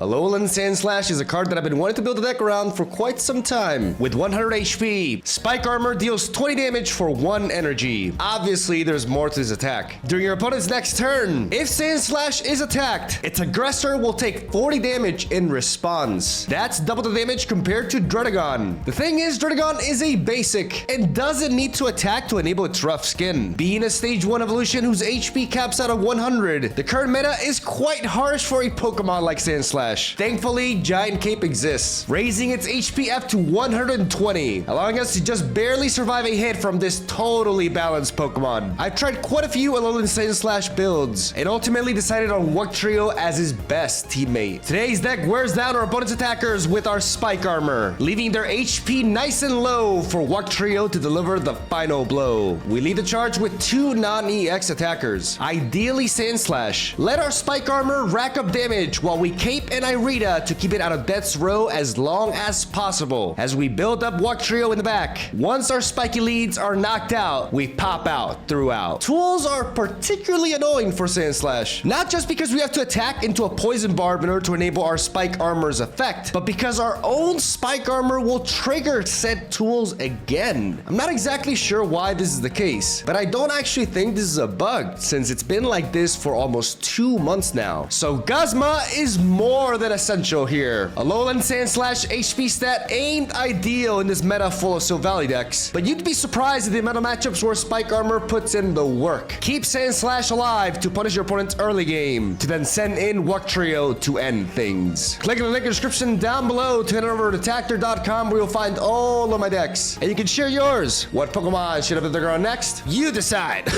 ALOLAN SANDSLASH is a card that I've been wanting to build a deck around for quite some time. With 100 HP, Spike Armor deals 20 damage for 1 energy. Obviously, there's more to this attack. During your opponent's next turn, if SANDSLASH is attacked, its aggressor will take 40 damage in response. That's double the damage compared to Druddigon. The thing is, Druddigon is a basic and doesn't need to attack to enable its rough skin. Being a stage 1 evolution whose HP caps out at 100, the current meta is quite harsh for a Pokemon like SANDSLASH. Thankfully, Giant Cape exists, raising its HP up to 120, allowing us to just barely survive a hit from this totally balanced Pokemon. I've tried quite a few ALOLAN SANDSLASH builds, and ultimately decided on Wugtrio as his best teammate. Today's deck wears down our opponent's attackers with our Spike Armor, leaving their HP nice and low for Wugtrio to deliver the final blow. We lead the charge with 2 non-EX attackers, ideally SANDSLASH. Let our Spike Armor rack up damage while we Cape and Irida to keep it out of death's row as long as possible, as we build up Wugtrio in the back. Once our spiky leads are knocked out, we pop out throughout. Tools are particularly annoying for SANDSLASH, not just because we have to attack into a poison barb in order to enable our Spike Armor's effect, but because our own Spike Armor will trigger said tools again. I'm not exactly sure why this is the case, but I don't actually think this is a bug, since it's been like this for almost 2 months now. So Guzma is more than essential here. ALOLAN SANDSLASH HP stat ain't ideal in this meta full of Silvally decks, but you'd be surprised at the amount of matchups where Spike Armor puts in the work. Keep SANDSLASH alive to punish your opponent's early game, to then send in Wugtrio to end things. Click on the link in the description down below to head over to Tactor.com, where you'll find all of my decks, and you can share yours. What Pokemon should I put the on next? You decide.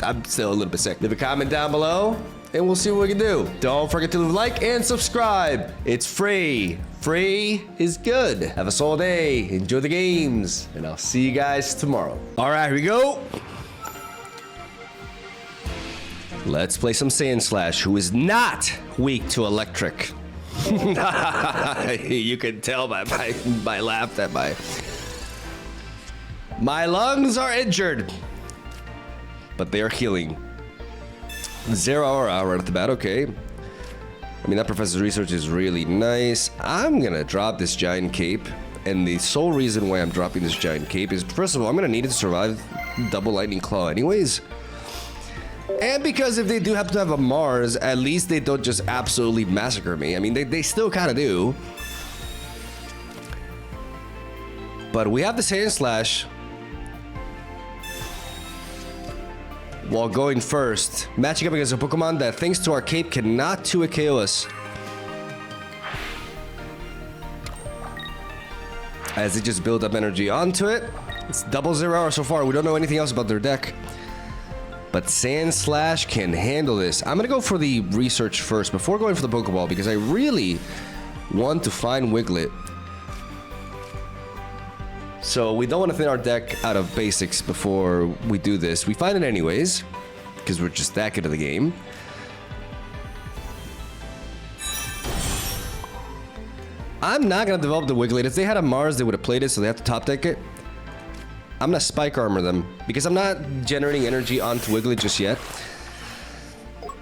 I'm still a little bit sick. Leave a comment down below, and we'll see what we can do. Don't forget to leave a like and subscribe. It's free. Free is good. Have a solid day. Enjoy the games. And I'll see you guys tomorrow. All right, here we go. Let's play some SANDSLASH, who is not weak to electric. You can tell by my laugh that my lungs are injured, but they are healing. Zeraora right off the bat, okay. I mean, that Professor's Research is really nice. I'm gonna drop this Giant Cape, and the sole reason why I'm dropping this Giant Cape is, first of all, I'm gonna need it to survive double Lightning Claw anyways. And because if they do happen to have a Mars, at least they don't just absolutely massacre me. I mean, they still kind of do. But we have the SANDSLASH. While going first, matching up against a Pokemon that, thanks to our Cape, cannot 2-hit KO us. As they just build up energy onto it. It's double Zeraora so far. We don't know anything else about their deck. But SANDSLASH can handle this. I'm gonna go for the research first before going for the Pokeball, because I really want to find Wiglet. So we don't want to thin our deck out of basics before we do this. We find it anyways, because we're just that good at the game. I'm not going to develop the Wiglet. If they had a Mars, they would have played it, so they have to top deck it. I'm going to Spike Armor them, because I'm not generating energy onto Wiglet just yet.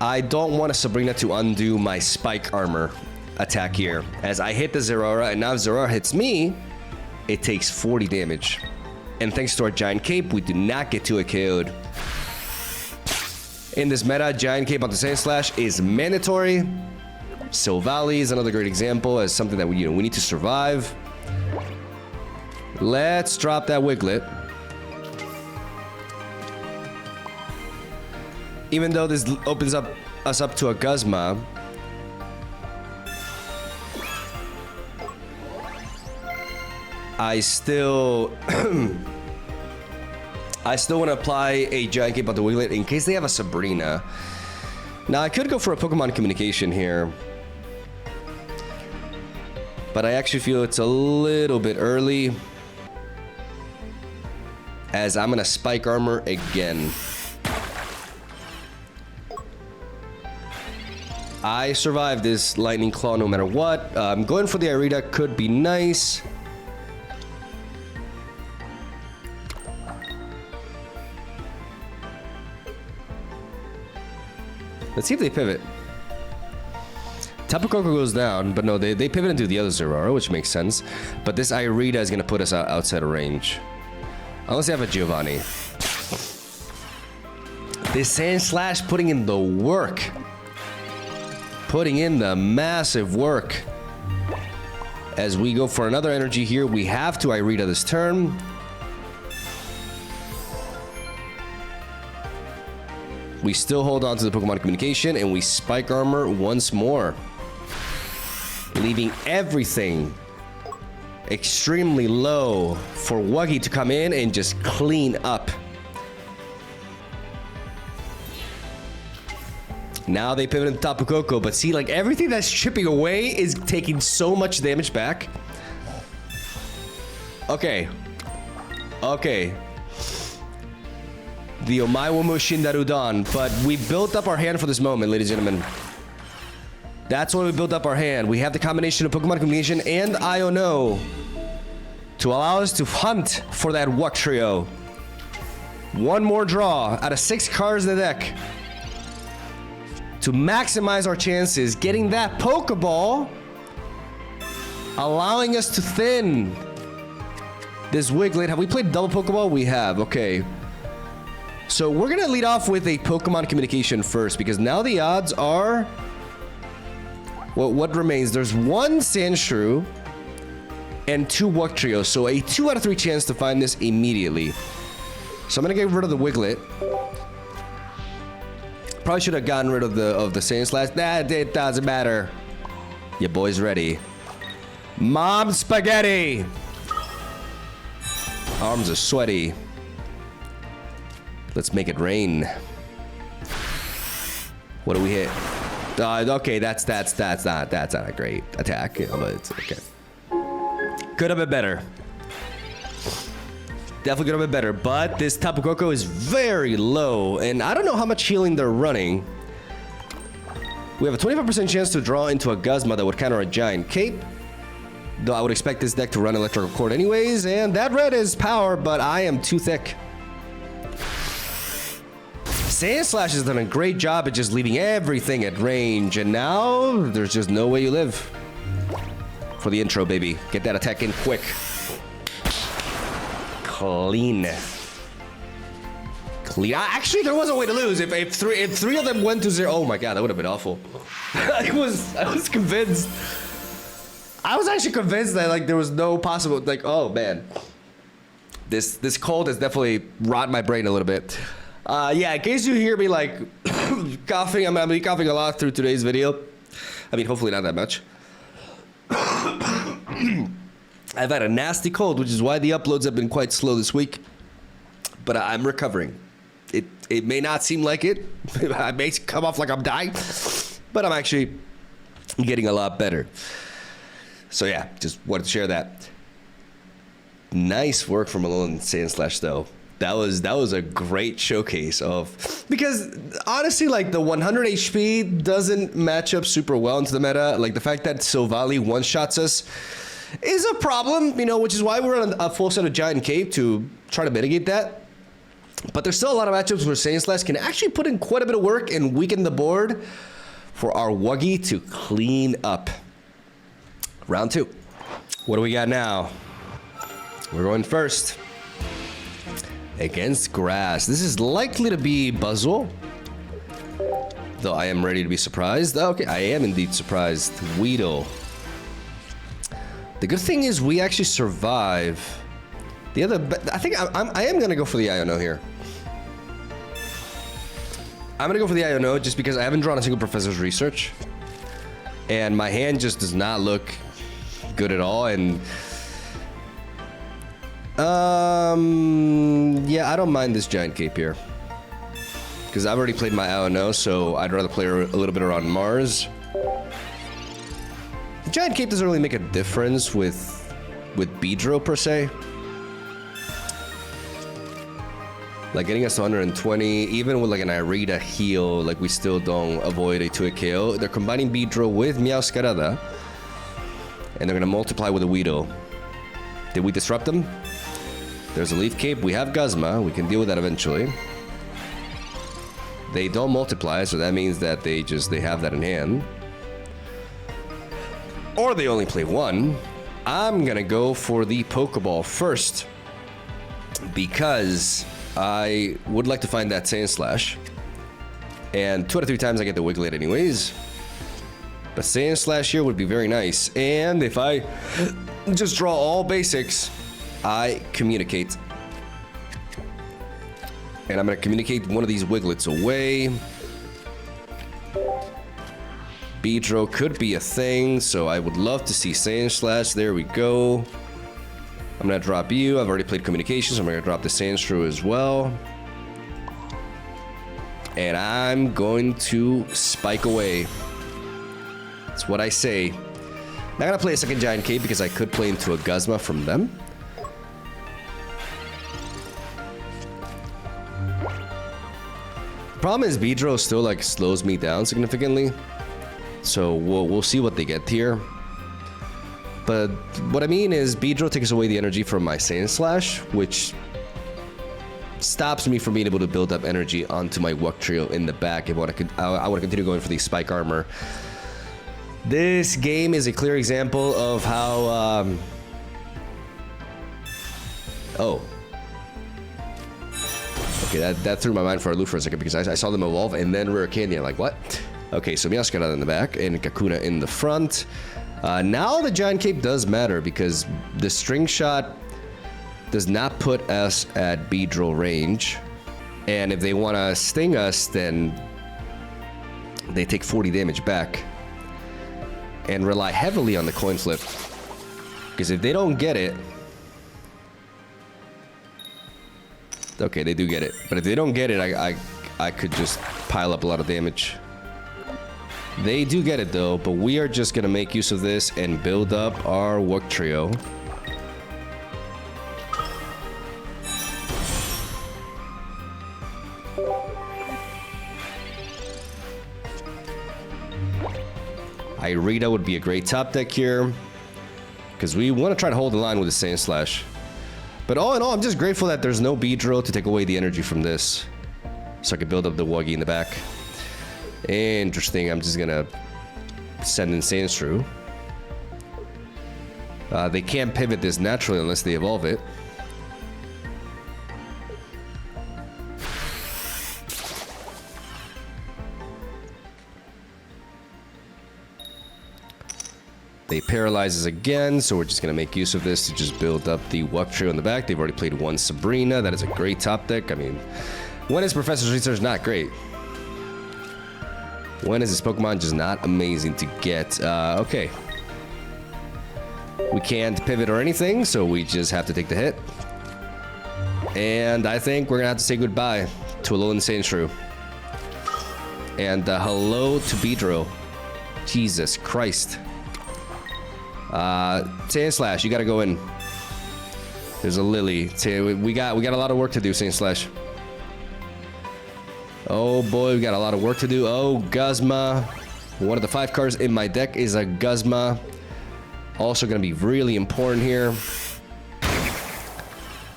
I don't want a Sabrina to undo my Spike Armor attack here, as I hit the Zeraora, and now if Zeraora hits me, it takes 40 damage. And thanks to our Giant Cape, we do not get 2-hit KO'd. In this meta, Giant Cape onto SANDSLASH is mandatory. Silvally is another great example as something that we need to survive. Let's drop that Wiglet. Even though this opens us up to a Guzma, I still want to apply a Giant Cape on the Wiglet in case they have a Sabrina. Now, I could go for a Pokemon Communication here, but I actually feel it's a little bit early, as I'm going to Spike Armor again. I survived this Lightning Claw no matter what. Going for the Irida could be nice. Let's see if they pivot. Tapu Koko goes down, but no, they pivot into the other Zeraora, which makes sense. But this Irida is going to put us outside of range. Unless they have a Giovanni. This Sandslash putting in the work. Putting in the massive work. As we go for another energy here, we have to Irida this turn. We still hold on to the Pokemon communication, and we Spike Armor once more. Leaving everything extremely low for Wuggy to come in and just clean up. Now they pivot into Tapu Koko, but see, like, everything that's chipping away is taking so much damage back. Okay. Okay. The Omaiwamu Shindarudan, but we built up our hand for this moment, ladies and gentlemen. That's why we built up our hand. We have the combination of Pokemon Communication and Iono to allow us to hunt for that Wuxtrio. One more draw out of 6 cards in the deck to maximize our chances, getting that Pokeball, allowing us to thin this Wiglet. Have we played double Pokeball? We have. Okay. So we're gonna lead off with a Pokemon Communication first, because now the odds are... Well, what remains? There's 1 Sandshrew and 2 Wuxtrio, so a 2 out of 3 chance to find this immediately. So I'm gonna get rid of the Wiglet. Probably should have gotten rid of the Sandslash. That it doesn't matter. Your boy's ready. Mom spaghetti. Arms are sweaty. Let's make it rain. What do we hit? Okay, that's not a great attack, you know, but it's okay. Could have been better. Definitely could have been better, but this Tapu Koko is very low, and I don't know how much healing they're running. We have a 25% chance to draw into a Guzma that would counter a Giant Cape. Though I would expect this deck to run Electrical Cord anyways, and that red is power, but I am too thick. Sandslash has done a great job at just leaving everything at range, and now there's just no way you live. For the intro, baby. Get that attack in quick. Clean. Clean. Actually, there was a way to lose. If three of them went to 0, oh my god, that would have been awful. I was convinced. I was actually convinced that like there was no possible like, oh man. This cold has definitely rotted my brain a little bit. Yeah, in case you hear me like coughing, I'm gonna be coughing a lot through today's video. I mean, hopefully not that much. I've had a nasty cold, which is why the uploads have been quite slow this week. But I'm recovering. It may not seem like it. I may come off like I'm dying, but I'm actually getting a lot better. So yeah, just wanted to share that. Nice work from ALOLAN SANDSLASH though. That was a great showcase of, because honestly, like the 100 HP doesn't match up super well into the meta. Like the fact that Silvally one-shots us is a problem, you know, which is why we're on a full set of Giant Cape to try to mitigate that. But there's still a lot of matchups where Sandslash can actually put in quite a bit of work and weaken the board for our Wuggy to clean up. Round 2. What do we got now? We're going first. Against Grass. This is likely to be Buzzwole. Though I am ready to be surprised. Okay, I am indeed surprised. Weedle. The good thing is we actually survive. The other, I think I am gonna go for the Iono here. I'm gonna go for the Iono just because I haven't drawn a single Professor's Research. And my hand just does not look good at all, and yeah, I don't mind this Giant Cape here. Because I've already played my Iono, so I'd rather play a little bit around Mars. The Giant Cape doesn't really make a difference with Beedrill per se. Like getting us to 120, even with like an Irida heal, like we still don't avoid a 2-hit KO. They're combining Beedrill with Meowscarada, and they're gonna multiply with a Weedle. Did we disrupt them? There's a Leaf Cape. We have Guzma. We can deal with that eventually. They don't multiply, so that means that they have that in hand. or they only play one, I'm gonna go for the Pokeball first because I would like to find that Sandslash. And 2 out of 3 times I get the Wiglet anyways. But Sandslash here would be very nice. And if I just draw all basics, I communicate. And I'm gonna communicate one of these Wiglets away. Beedrill could be a thing, so I would love to see Sandslash. There we go. I'm gonna drop you. I've already played Communications, so I'm gonna drop the Sandshrew as well. And I'm going to spike away. That's what I say. Not gonna play a second Giant Cape because I could play into a Guzma from them. Problem is Beedrill still like slows me down significantly. So we'll see what they get here. But what I mean is Beedrill takes away the energy from my Sandslash, which stops me from being able to build up energy onto my Wuctrio in the back. If I want to continue going for the Spike Armor. This game is a clear example of how oh. Okay, that threw my mind for a loop for a second because I saw them evolve and then Rare Candy. I'm like, what? Okay, so Meowscarada in the back and Kakuna in the front. Now the Giant Cape does matter because the String Shot does not put us at Beedrill range. And if they want to sting us, then they take 40 damage back. And rely heavily on the coin flip. Because if they don't get it... Okay, they do get it. But if they don't get it, I could just pile up a lot of damage. They do get it though, but we are just gonna make use of this and build up our Wuctrio. Irida would be a great top deck here because we want to try to hold the line with the Sandslash. But all in all, I'm just grateful that there's no Beedrill to take away the energy from this, so I can build up the Wuggy in the back. Interesting. I'm just gonna send in Sandshrew. They can't pivot this naturally unless they evolve it. They paralyze us again, so we're just gonna make use of this to just build up the Wuctrio in the back. They've already played one Sabrina. That is a great top deck. I mean, when is Professor's Research not great? When is this Pokemon just not amazing to get? Okay. We can't pivot or anything, so we just have to take the hit. And I think we're gonna have to say goodbye to Alolan Sandshrew. And hello to Beedrill. Jesus Christ. Sandslash, you gotta go in. There's a Lily. We got a lot of work to do, Sandslash. Oh boy, we got a lot of work to do. Oh, Guzma. One of the 5 cards in my deck is a Guzma. Also gonna be really important here.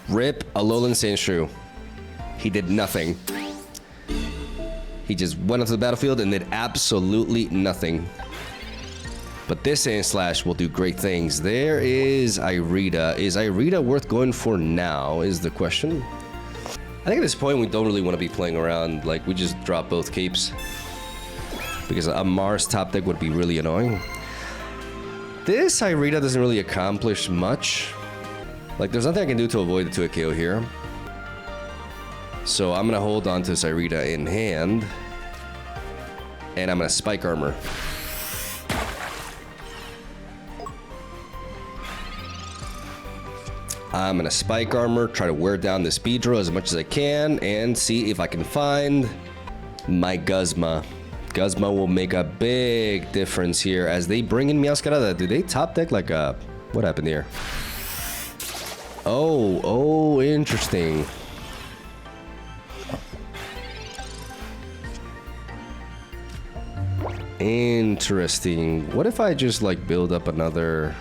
Rip Alolan Sandshrew. He did nothing. He just went onto the battlefield and did absolutely nothing. But this Sandslash will do great things. There is Irida. Is Irida worth going for now, is the question. I think at this point we don't really want to be playing around. Like, we just drop both capes. Because a Mars top deck would be really annoying. This Irida doesn't really accomplish much. Like, there's nothing I can do to avoid the 2 KO here. So I'm going to hold on to this Irida in hand. And I'm going to Spike Armor. I'm gonna Spike Armor, try to wear down this Beedrill as much as I can, and see if I can find my Guzma. Guzma will make a big difference here as they bring in Meowscarada. Do they top deck like a... What happened here? Oh, interesting. Interesting. What if I just like build up another...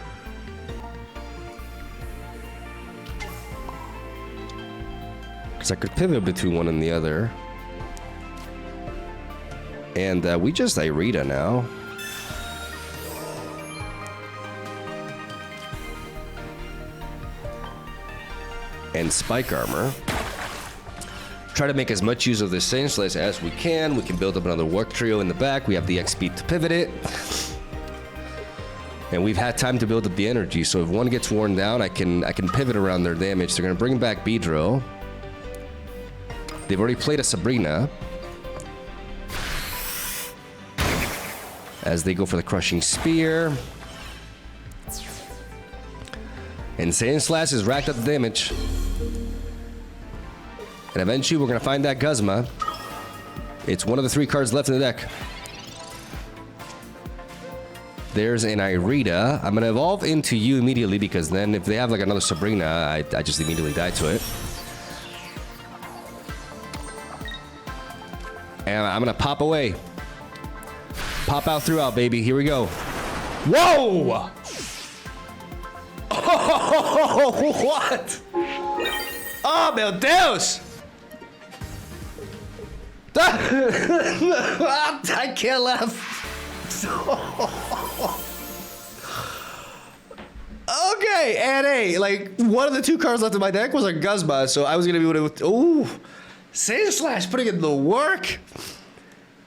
I could pivot between one and the other. And we just Irida now. and Spike Armor. Try to make as much use of this Sandslash as we can. We can build up another Work Trio in the back. We have the XP to pivot it. And we've had time to build up the energy, so if one gets worn down, I can pivot around their damage. They're gonna bring back Beedrill. They've already played a Sabrina. As they go for the Crushing Spear. And Sandslash has racked up the damage. And eventually we're gonna find that Guzma. It's one of the 3 cards left in the deck. There's an Irida. I'm gonna evolve into you immediately because then if they have like another Sabrina, I just immediately die to it. And I'm gonna pop away. Pop out throughout, baby. Here we go. Whoa! Oh, what? Oh, meu Deus! I can't laugh. Okay, and hey, like one of the 2 cards left in my deck was a Guzma, so I was gonna be able to. Ooh, Sandslash putting in the work.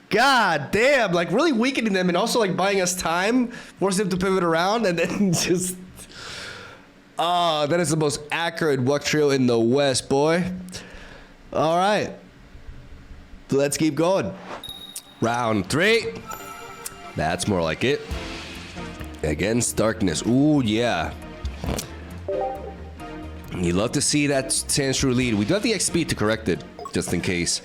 God damn, like really weakening them and also like buying us time, forcing them to pivot around, and then just. Oh, that is the most accurate Work Trio in the West, boy. All right, let's keep going. Round 3. That's more like it. Against Darkness. Ooh, yeah. You love to see that Sandshrew lead. We do have the XP to correct it, just in case.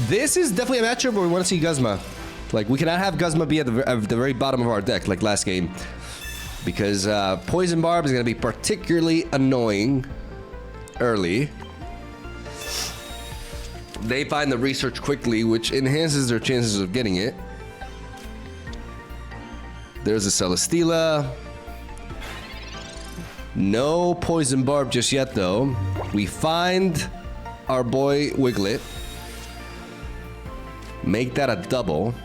This is definitely a matchup where we want to see Guzma. Like, we cannot have Guzma be at the very bottom of our deck, like last game. Because Poison Barb is going to be particularly annoying early. They find the research quickly, which enhances their chances of getting it. There's a Celesteela. No Poison Barb just yet, though. We find our boy Wiglet. Make that a double.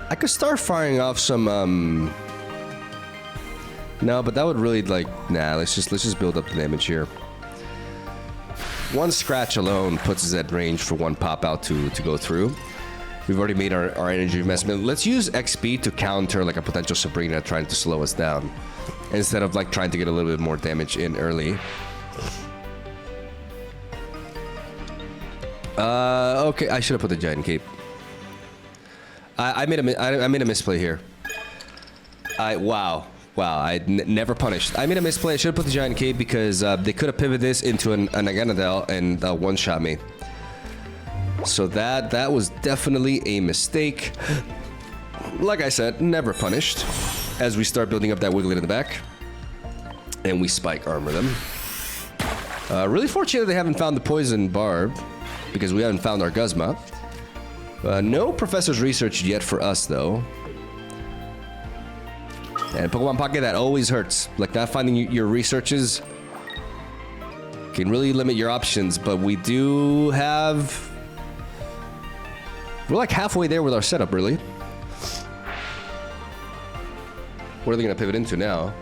I could start firing off some, No, but that would really, like... Nah, let's just build up the damage here. One scratch alone puts us at range for 1 pop-out to go through. We've already made our energy investment. Let's use XP to counter like a potential Sabrina trying to slow us down. Instead of like trying to get a little bit more damage in early. Okay, I should have put the Giant Cape. I made a misplay here. Wow, I never punished. I made a misplay. I should have put the Giant Cape because they could have pivoted this into an Aganadel and one-shot me. So that was definitely a mistake. Like I said, never punished. As we start building up that Wiglet in the back. And we Spike Armor them. Really fortunate they haven't found the Poison Barb. Because we haven't found our Guzma. No Professor's Research yet for us, though. And Pokemon Pocket, that always hurts. Like, not finding your researches can really limit your options. But we do have... We're like halfway there with our setup, really. What are they going to pivot into now?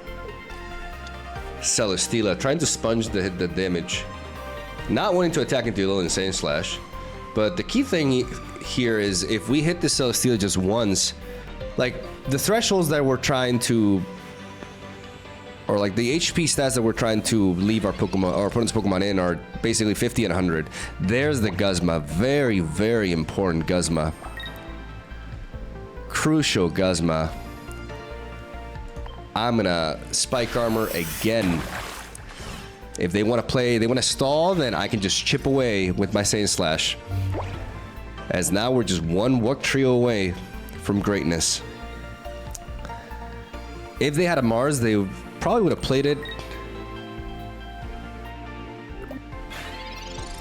Celesteela, trying to sponge the damage. Not wanting to attack into ALOLAN SANDSLASH. But the key thing here is if we hit the Celesteela just once, like the thresholds that we're trying to, or like the HP stats that we're trying to leave our Pokemon, our opponent's Pokemon in are basically 50 and 100. There's the Guzma. Very, very important Guzma. Crucial Guzma. I'm gonna Spike Armor again. If they want to play, they want to stall, then I can just chip away with my Sandslash. As now we're just 1 Work Trio away from greatness. If they had a Mars, they probably would have played it.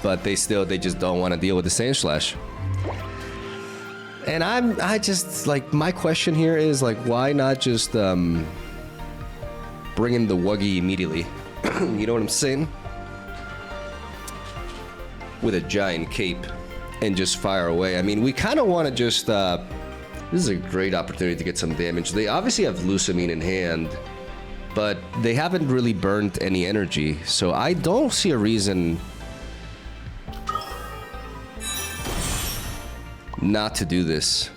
But they just don't want to deal with the Sandslash. And I just, like, my question here is, like, why not just, bring in the Wuggy immediately? You know what I'm saying? With a Giant Cape and just fire away. I mean, we kind of want to just This is a great opportunity to get some damage. They obviously have Lusamine in hand, but they haven't really burnt any energy, so I don't see a reason not to do this.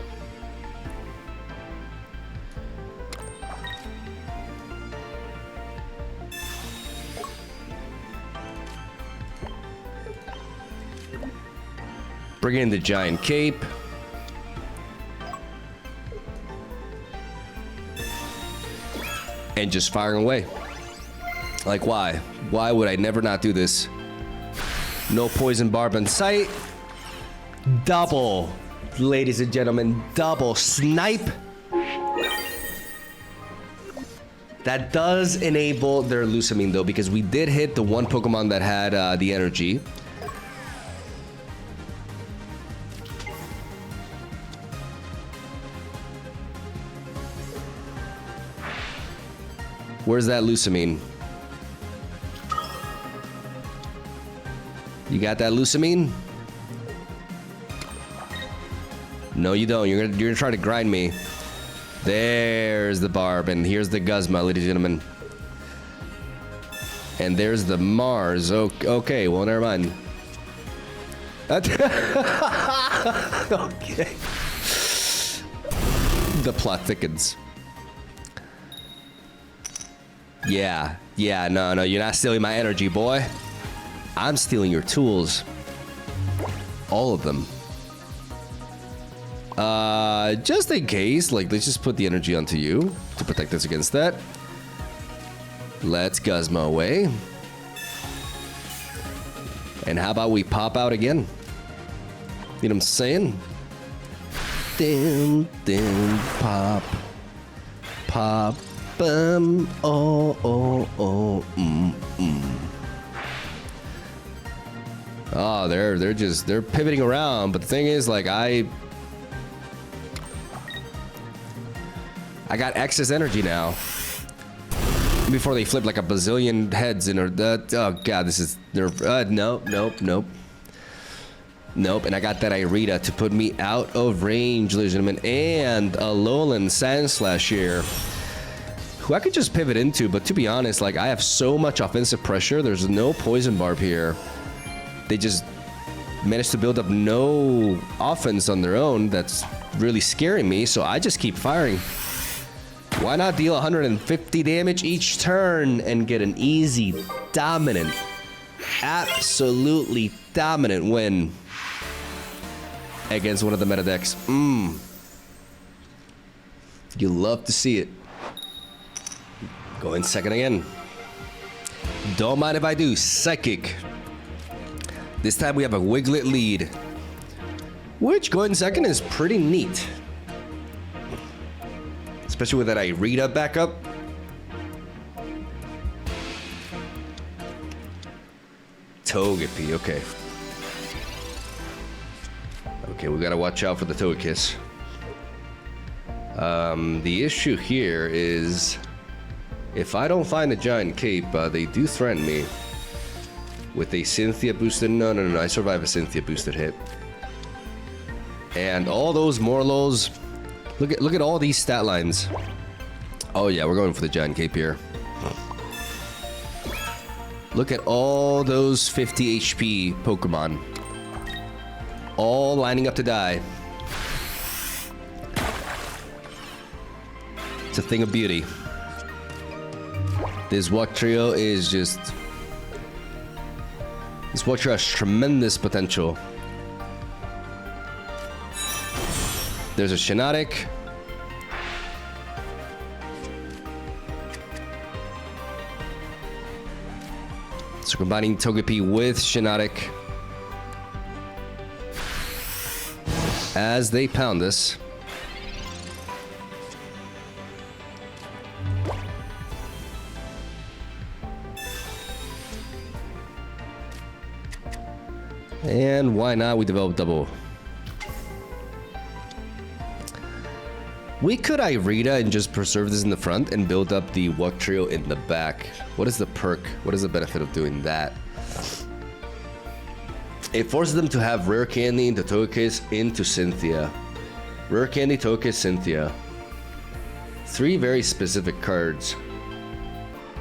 Bring in the giant cape. And just firing away. Like, why? Why would I never not do this? No poison barb in sight. Double, ladies and gentlemen, double snipe. That does enable their Lusamine though, because we did hit the one Pokemon that had the energy. Where's that Lusamine? You got that Lusamine? No, you don't. You're gonna try to grind me. There's the Barb, and here's the Guzma, ladies and gentlemen. And there's the Mars. Okay, well, never mind. Okay. The plot thickens. Yeah, no, you're not stealing my energy, boy. I'm stealing your tools. All of them. Just in case, like, let's just put the energy onto you to protect us against that. Let's Guzma away. And how about we pop out again? You know what I'm saying? Dim, pop. Oh, they're pivoting around, but the thing is, like, I got excess energy now. Before they flip like a bazillion heads in her. Oh god, this is nope. And I got that Irida to put me out of range, ladies and gentlemen, and a ALOLAN SANDSLASH here, who I could just pivot into, but to be honest, like, I have so much offensive pressure. There's no poison barb here. They just managed to build up no offense on their own. That's really scaring me, so I just keep firing. Why not deal 150 damage each turn and get an easy, dominant, absolutely dominant win against one of the meta decks? You love to see it. Going second again. Don't mind if I do. Psychic. This time we have a Wiglet lead, which going second is pretty neat. Especially with that Irida backup. Togepi, okay. Okay, we gotta watch out for the Togekiss. The issue here is, if I don't find a giant cape, they do threaten me with a Cynthia boosted. No, I survive a Cynthia boosted hit. And all those Morlos. Look at all these stat lines. Oh yeah, we're going for the giant cape here. Look at all those 50 HP Pokemon. All lining up to die. It's a thing of beauty. This Walk Trio is just... This Walk Trio has tremendous potential. There's a Shiinotic. So combining Togepi with Shiinotic as they pound this. And why not? We develop double. We could Irida and just preserve this in the front and build up the Walk Trio in the back. What is the perk? What is the benefit of doing that? It forces them to have Rare Candy into Togekiss into Cynthia, Rare Candy, Togekiss, Cynthia. 3 very specific cards.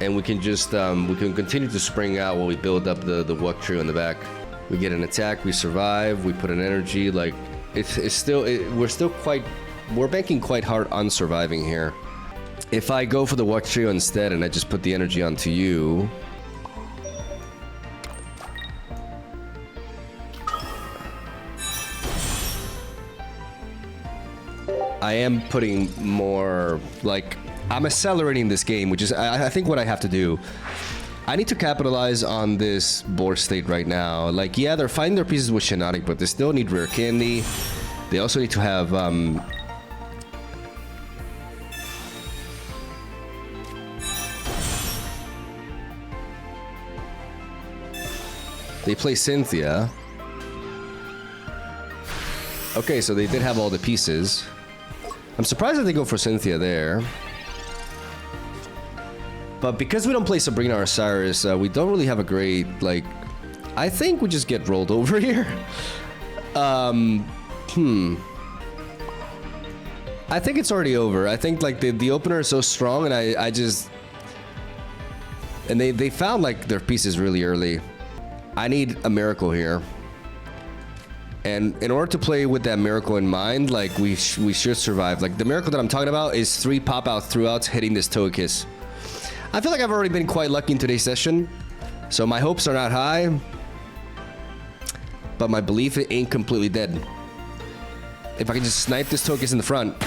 And we can just, we can continue to spring out while we build up the Wuck Trio in the back. We get an attack, we survive, we put an energy, like, we're banking quite hard on surviving here. If I go for the Wuck Trio instead and I just put the energy onto you... I am putting more, like, I'm accelerating this game, which is, I think what I have to do. I need to capitalize on this board state right now. Like, yeah, they're finding their pieces with Shiinotic, but they still need Rare Candy. They also need to have, they play Cynthia. Okay, so they did have all the pieces. I'm surprised that they go for Cynthia there. But because we don't play Sabrina or Cyrus, we don't really have a great, like... I think we just get rolled over here. I think it's already over. I think, like, the opener is so strong, and I just... And they found, like, their pieces really early. I need a miracle here. And in order to play with that miracle in mind, like, we should survive. Like, the miracle that I'm talking about is 3 pop-out throughout hitting this Togekiss. I feel like I've already been quite lucky in today's session, so my hopes are not high, but my belief ain't completely dead. If I can just snipe this Togekiss in the front.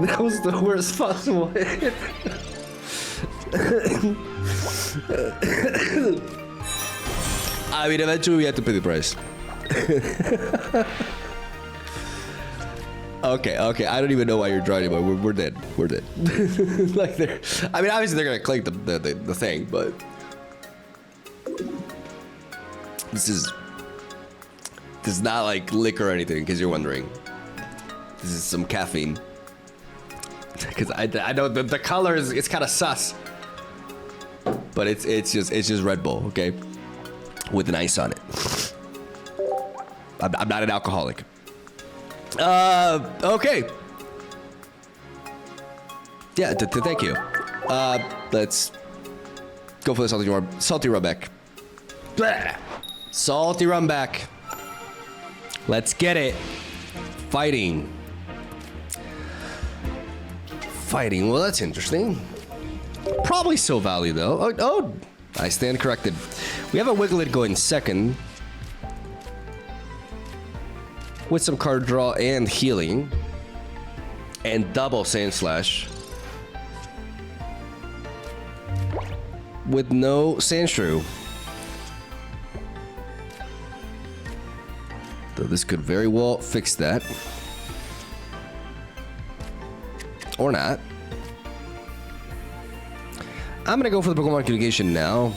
That was the worst possible hit. I mean, eventually we have to pay the price. Okay, I don't even know why you're drawing anymore. We're dead. We're dead. Like, they're... I mean, obviously they're gonna clink the thing, but... This is not like liquor or anything, because you're wondering. This is some caffeine. Because I know the color is, it's kind of sus. But it's just Red Bull, okay? With an ice on it. I'm not an alcoholic. Okay. Yeah, thank you. Let's go for the salty run back. Blah. Salty run back. Let's get it. Fighting. Well, that's interesting. Probably Silvally, though. Oh, I stand corrected. We have a Wiglet going second. With some card draw and healing. And double Sandslash. With no Sandshrew. Though this could very well fix that. Or not. I'm gonna go for the Pokemon Communication now.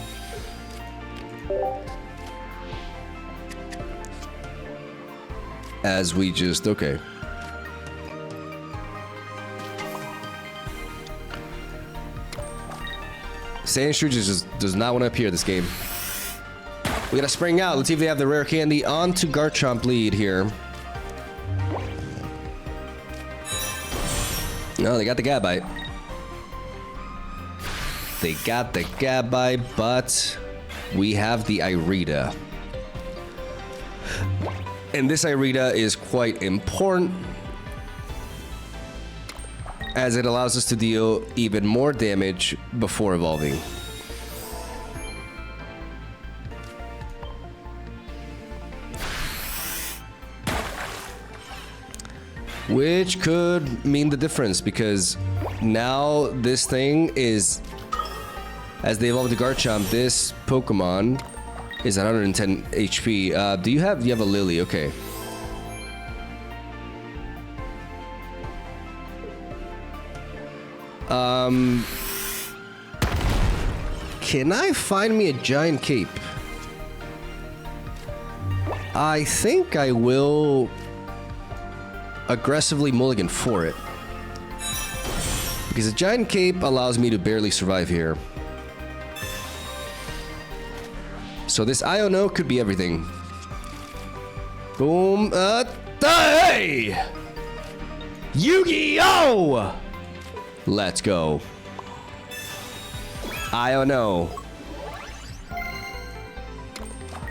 As we just... Okay. Sandshrew just does not want to appear this game. We gotta spring out. Let's see if they have the Rare Candy onto Garchomp lead here. No, they got the Gabite. They got the Gabite, but we have the Irida. And this Irida is quite important, as it allows us to deal even more damage before evolving. Which could mean the difference, because now this thing is, as they evolve to Garchomp, this Pokemon is 110 HP. You have a Lily, okay. Can I find me a giant cape? I think I will aggressively mulligan for it. Because a giant cape allows me to barely survive here. So this Iono could be everything. Boom. Hey! Yu-Gi-Oh! Let's go. I don't know.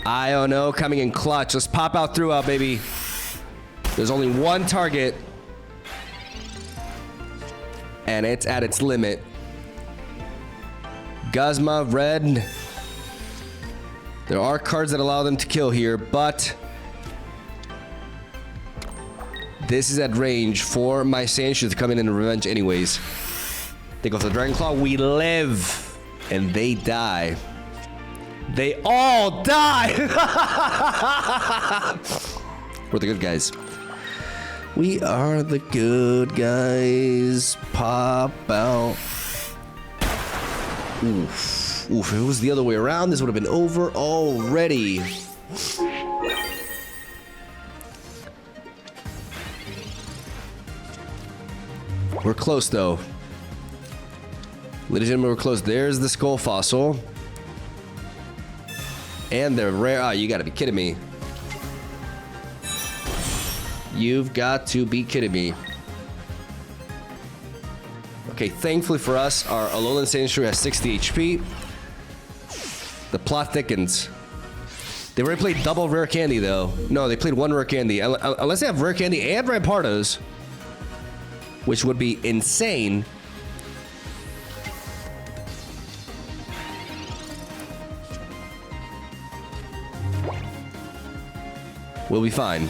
I don't know. Coming in clutch. Let's pop out throughout, baby. There's only one target. And it's at its limit. Guzma, red. There are cards that allow them to kill here, but this is at range for my Sandshrew to come in and revenge anyways. They go for the Dragon Claw. We live. And they die. They all die! We're the good guys. We are the good guys. Pop out. Oof. Oof. If it was the other way around, this would have been over already. We're close, though. Ladies and gentlemen, we're close. There's the Skull Fossil. And they're rare. Ah, you gotta be kidding me. You've got to be kidding me. Okay, thankfully for us, our Alolan Sandshrew has 60 HP. The plot thickens. They already played double rare candy, though. No, they played one rare candy. Unless they have rare candy and Rampardos, which would be insane. We'll be fine.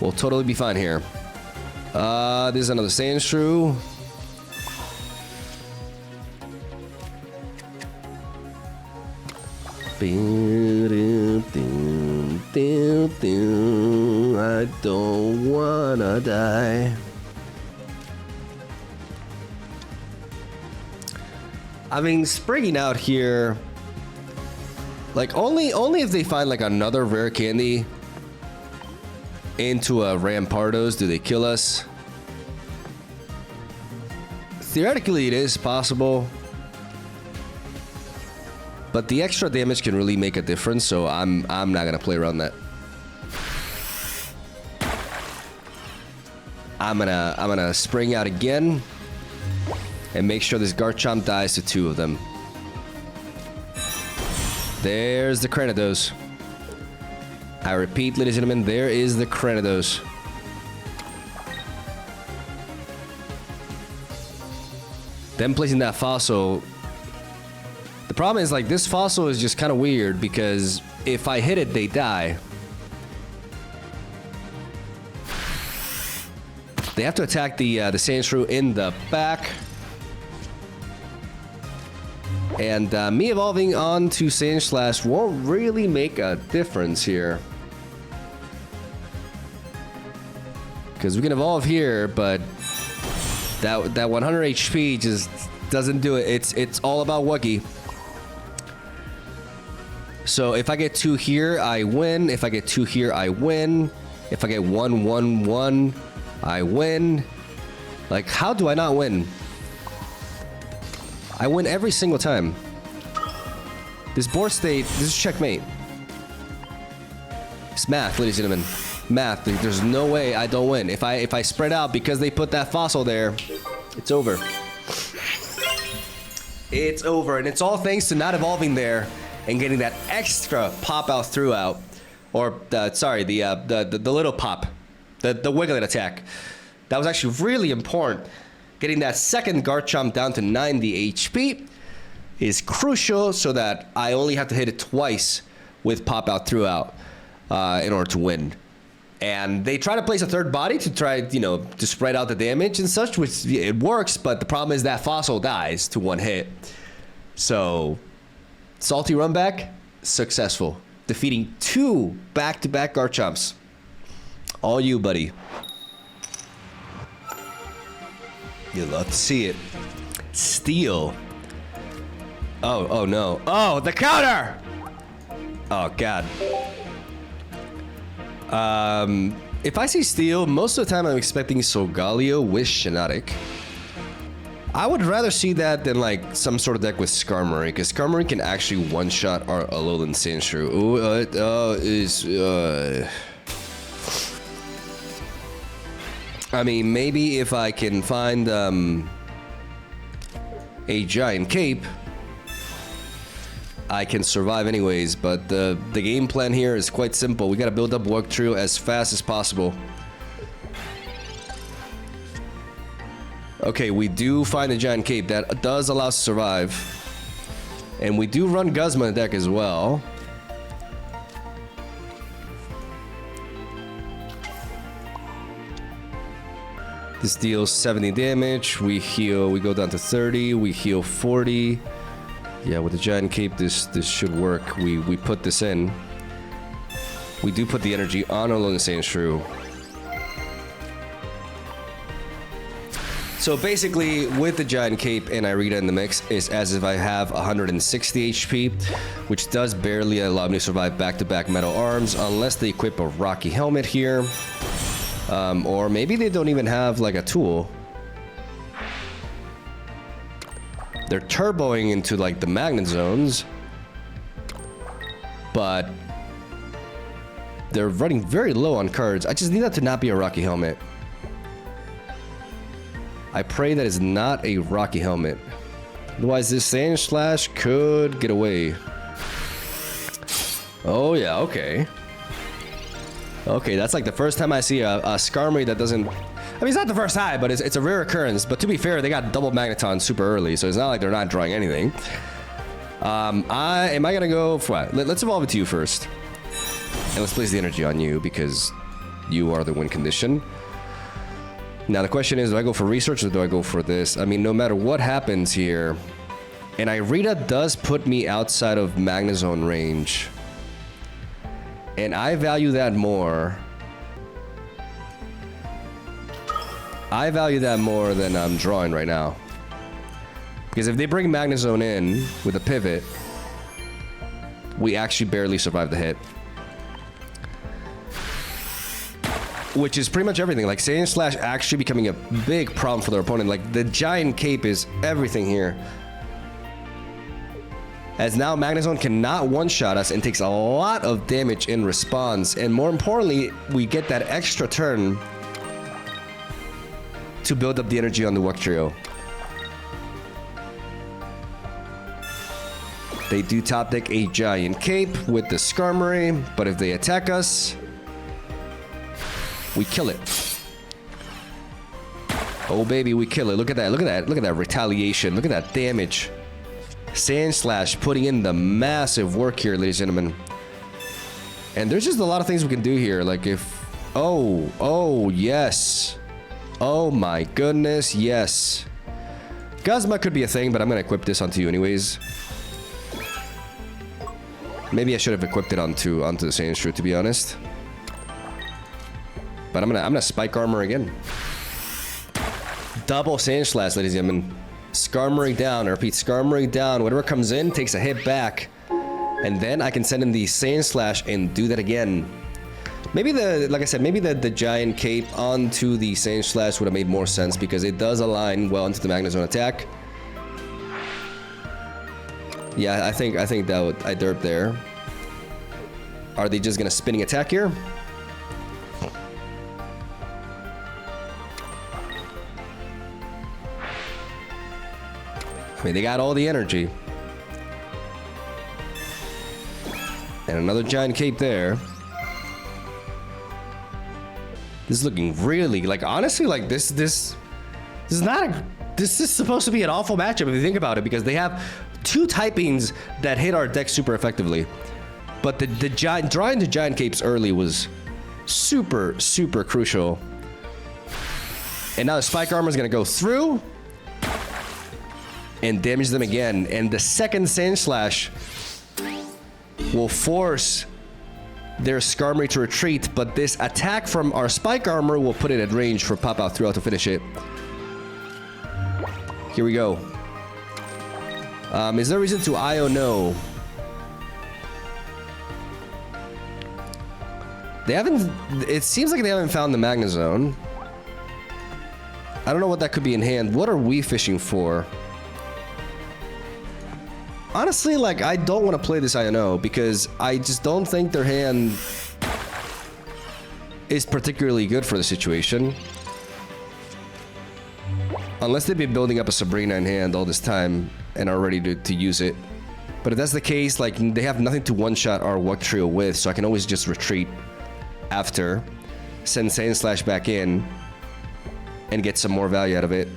We'll totally be fine here. This is another Sandshrew. I don't wanna die. I mean, springing out here, like only if they find like another rare candy into a Rampardos do they kill us. Theoretically, it is possible, but the extra damage can really make a difference. So I'm not gonna play around that. I'm gonna spring out again and make sure this Garchomp dies to two of them. There's the Cranidos. I repeat, ladies and gentlemen, there is the Cranidos. Them placing that fossil. The problem is, like, this fossil is just kind of weird because if I hit it, they die. They have to attack the Sandshrew in the back. And me evolving on to Sandslash won't really make a difference here. Because we can evolve here, but that 100 HP just doesn't do it. It's all about Wuggy. So if I get 2 here, I win. If I get 2 here, I win. If I get 1, 1, 1, I win. Like, how do I not win? I win every single time. This board state, this is checkmate. It's math, ladies and gentlemen. Math. There's no way I don't win. If I spread out because they put that fossil there, it's over. It's over, and it's all thanks to not evolving there and getting that extra pop out throughout, or sorry, the little pop, the wiggling attack. That was actually really important. Getting that second Garchomp down to 90 HP is crucial so that I only have to hit it twice with pop out throughout in order to win. And they try to place a third body to try, you know, to spread out the damage and such, which it works, but the problem is that fossil dies to 1 hit. So, salty run back, successful. Defeating 2 back-to-back Garchomps. All you, buddy. You'd love to see it. Steel. Oh no. Oh, the counter! Oh, God. If I see Steel, most of the time I'm expecting Solgaleo with Shiinotic. I would rather see that than like some sort of deck with Skarmory, because Skarmory can actually one-shot our Alolan Sandshrew. I mean, maybe if I can find a giant cape, I can survive anyways, but the game plan here is quite simple. We gotta build up Work Trio as fast as possible. Okay, we do find a giant cape. That does allow us to survive. And we do run Guzma in the deck as well. This deals 70 damage. We heal, we go down to 30, we heal 40. Yeah, with the giant cape, this should work. We put this in. We do put the energy on Alolan Sandshrew. So basically, with the giant cape and Irida in the mix, it's as if I have 160 HP, which does barely allow me to survive back-to-back metal arms, unless they equip a Rocky Helmet here. Or maybe they don't even have like a tool. They're turboing into like the Magnezones, but they're running very low on cards. I just need that to not be a Rocky Helmet. I pray that is not a Rocky Helmet. Otherwise, this Sandslash could get away. Oh yeah, okay. Okay, that's like the first time I see a Skarmory that doesn't... I mean, it's not the first time, but it's a rare occurrence. But to be fair, they got double Magneton super early, so it's not like they're not drawing anything. Am I gonna go for what? Let's evolve it to you first. And let's place the energy on you, because you are the win condition. Now the question is, do I go for research or do I go for this? I mean, no matter what happens here, and Irida does put me outside of Magnezone range. And I value that more. I value that more than I'm drawing right now. Because if they bring Magnezone in with a pivot, we actually barely survive the hit. Which is pretty much everything. Like, Sandslash actually becoming a big problem for their opponent. Like, the giant cape is everything here. As now Magnezone cannot one-shot us and takes a lot of damage in response. And more importantly, we get that extra turn to build up the energy on the Work Trio. They do top deck a giant cape with the Skarmory, but if they attack us, we kill it. Oh baby, we kill it. Look at that, look at that, look at that retaliation. Look at that damage. Sandslash putting in the massive work here, ladies and gentlemen. And there's just a lot of things we can do here. Like if... Oh, yes. Oh my goodness, yes. Guzma could be a thing, but I'm gonna equip this onto you anyways. Maybe I should have equipped it onto the Sandshrew, to be honest. But I'm gonna Spike Armor again. Double Sandslash, ladies and gentlemen. Skarmory down, I repeat, Skarmory down. Whatever comes in takes a hit back. And then I can send in the Sandslash and do that again. Maybe like I said, maybe the giant cape onto the Sandslash would have made more sense because it does align well into the Magnezone attack. Yeah, I think that would, I derped there. Are they just gonna spinning attack here? I mean, they got all the energy. And another giant cape there. This is looking really, like, honestly, like, this is not a... This is supposed to be an awful matchup if you think about it, because they have two typings that hit our deck super effectively. But the giant... Drawing the giant capes early was super, super crucial. And now the Spike Armor is going to go through and damage them again. And the second Sandslash will force their Skarmory to retreat, but this attack from our Spike Armor will put it at range for Pop Out throughout to finish it. Here we go. Is there a reason to IO no? They haven't... It seems like they haven't found the Magnezone. I don't know what that could be in hand. What are we fishing for? Honestly, like, I don't want to play this INO because I just don't think their hand is particularly good for the situation. Unless they've been building up a Sabrina in hand all this time and are ready to use it. But if that's the case, like, they have nothing to one-shot our Wug Trio with, so I can always just retreat after, send Sandslash back in, and get some more value out of it.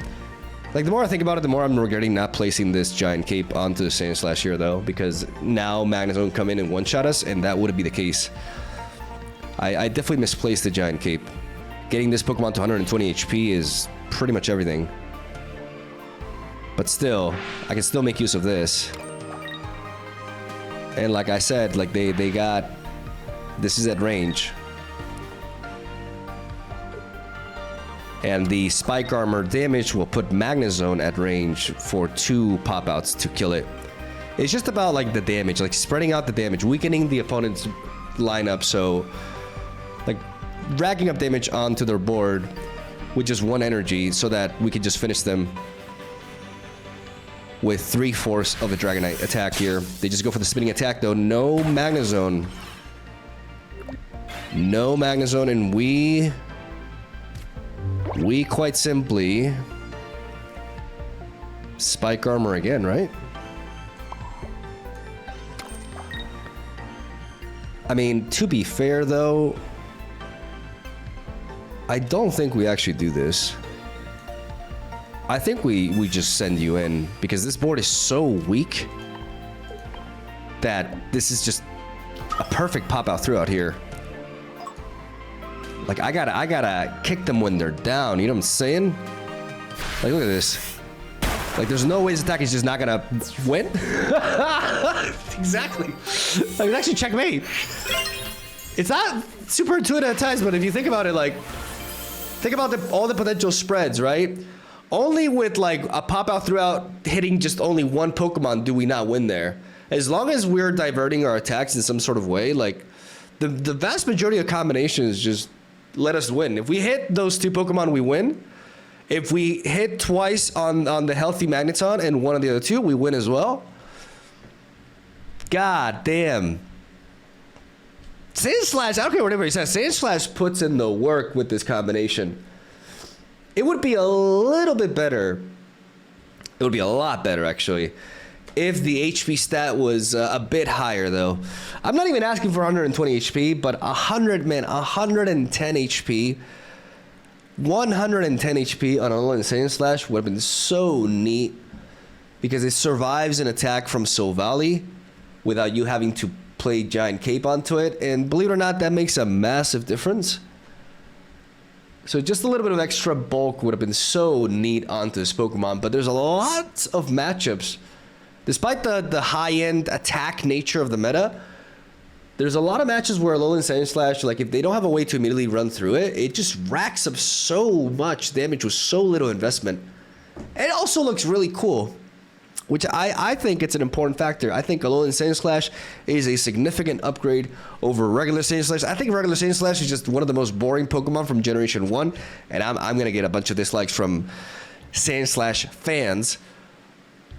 Like, the more I think about it, the more I'm regretting not placing this Giant Cape onto the Sandslash here, though, because now Magnezone come in and one-shot us, and that wouldn't be the case. I definitely misplaced the Giant Cape. Getting this Pokemon to 120 HP is pretty much everything. But still, I can still make use of this. And like I said, like they got... This is at range. And the Spike Armor damage will put Magnezone at range for 2 pop-outs to kill it. It's just about like the damage, like spreading out the damage, weakening the opponent's lineup, so like racking up damage onto their board with just 1 energy so that we can just finish them with 3/4 of a Dragonite attack here. They just go for the spinning attack though. No Magnezone. No Magnezone, and we quite simply Spike Armor again, right? I mean, to be fair though, I don't think we actually do this. I think we just send you in because this board is so weak that this is just a perfect pop-out throughout here. Like, I gotta kick them when they're down, you know what I'm saying? Like, look at this. Like, there's no way this attack is just not gonna win. Exactly. Like, it's actually checkmate. It's not super intuitive at times, but if you think about it, like, think about all the potential spreads, right? Only with, like, a pop-out throughout hitting just only 1 Pokemon do we not win there. As long as we're diverting our attacks in some sort of way, like, the vast majority of combinations just let us win. If we hit those 2 Pokemon, we win. If we hit twice on the healthy Magneton and one of the other 2, we win as well. God damn. Sandslash, I don't care what anybody says, Sandslash puts in the work with this combination. It would be a little bit better. It would be a lot better, actually, if the HP stat was a bit higher, though. I'm not even asking for 120 HP, but 110 HP. 110 HP on ALOLAN Sandslash would have been so neat because it survives an attack from Silvally without you having to play Giant Cape onto it. And believe it or not, that makes a massive difference. So just a little bit of extra bulk would have been so neat onto this Pokemon, but there's a lot of matchups. Despite the high-end attack nature of the meta, there's a lot of matches where ALOLAN Sandslash, like, if they don't have a way to immediately run through it, it just racks up so much damage with so little investment. And it also looks really cool, which I think it's an important factor. I think ALOLAN Sandslash is a significant upgrade over regular Sandslash. I think regular Sandslash is just one of the most boring Pokemon from Generation 1, and I'm going to get a bunch of dislikes from Sandslash fans.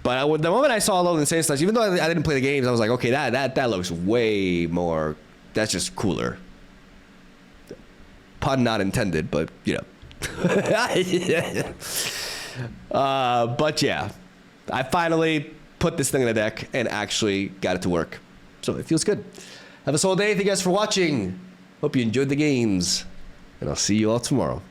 But the moment I saw ALOLAN Sandslash, even though I didn't play the games, I was like, okay, that looks way more, that's just cooler. Pun not intended, but, you know. But yeah. I finally put this thing in the deck and actually got it to work. So it feels good. Have a solid day. Thank you guys for watching. Hope you enjoyed the games. And I'll see you all tomorrow.